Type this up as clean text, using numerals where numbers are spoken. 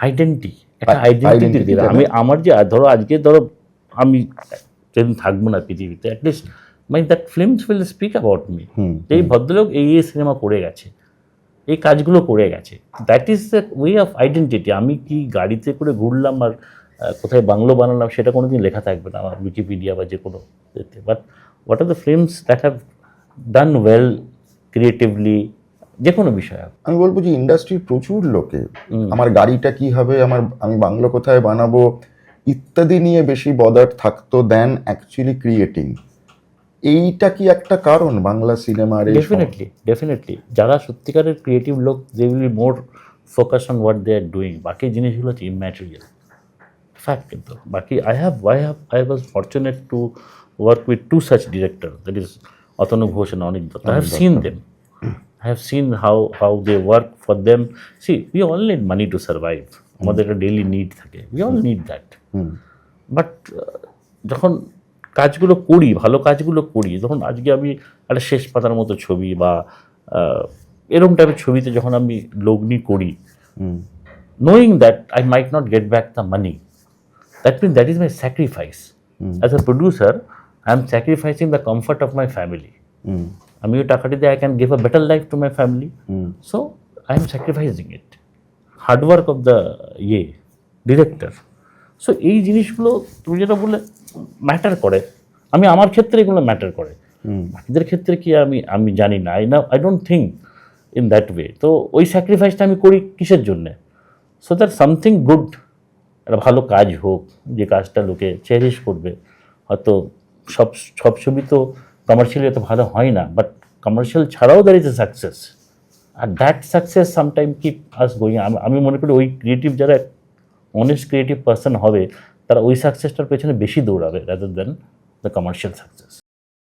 Identity, একটা identity দিলে আমি আমার যে ধরো আজকে ধরো আমি যেদিন থাকবো না পৃথিবীতে, অ্যাটলিস্ট মানে that films will speak about me, এই ভদ্রলোক এই সিনেমা করে গেছে, এই কাজগুলো করে গেছে। That is the way of identity. আমি কি গাড়িতে করে ঘুরলাম আর কোথায় বাংলো বানালাম সেটা কোনো দিন লেখা থাকবে না আমার উইকিপিডিয়া বা যে কোনো ইয়েতে, but what are the films that have done well creatively যে কোনো বিষয়ে। আমি বলবো যে ইন্ডাস্ট্রির প্রচুর লোকে আমার গাড়িটা কি হবে, আমি বাংলো কোথায় বানাবো ইত্যাদি নিয়ে বেশি বদার থাকতো দেন অ্যাকচুয়ালি ক্রিয়েটিং। এইটা কি একটা কারণ বাংলা সিনেমার? ডেফিনেটলি যারা সত্যিকারের ক্রিয়েটিভ লোক they will be more focus on what they are doing, বাকি জিনিসগুলো হচ্ছে ইম্যাটেরিয়াল ফ্যাক্ট। কিন্তু বাকি I was fortunate to work with two such director, that is Atanu Ghosh and Anik Dutta. I have seen them. I have seen how they work for them. See, we all need money to survive. আমাদের একটা daily need থাকে, we all need that. But যখন কাজগুলো করি, ভালো কাজগুলো করি, যখন আজকে আমি একটা শেষ পাতার মতো ছবি বা এরকম টাইপের ছবিতে যখন আমি লগ্নি করি, knowing that I might not get back the money, that means that is my sacrifice. As a producer, I am sacrificing the comfort of my family. আমি ওই টাকাটি দিয়ে I can give a better life to my family. So I am sacrificing it. Hard work of the director. So এই জিনিসগুলো তুমি যেটা বলে matter করে, আমার ক্ষেত্রে এগুলো ম্যাটার করে, বাকিদের ক্ষেত্রে কি আমি জানি না। I don't think in that way. তো ওই স্যাক্রিফাইসটা আমি করি কিসের জন্যে? সো দ্যাট সামথিং গুড, একটা ভালো কাজ হোক, যে কাজটা লোকে চেরিশ করবে। হয়তো সব ছবি তো কমার্শিয়ালি এত ভালো হয় না, বাট কমার্শিয়াল ছাড়াও দ্যার ইজ এ সাকসেস, আর that success sometime keep us going. আমি মনে করি ওই ক্রিয়েটিভ যারা অনেস্ট ক্রিয়েটিভ পার্সন হবে তারা ওই সাকসেসটার পেছনে বেশি দৌড়াবে rather than the commercial success.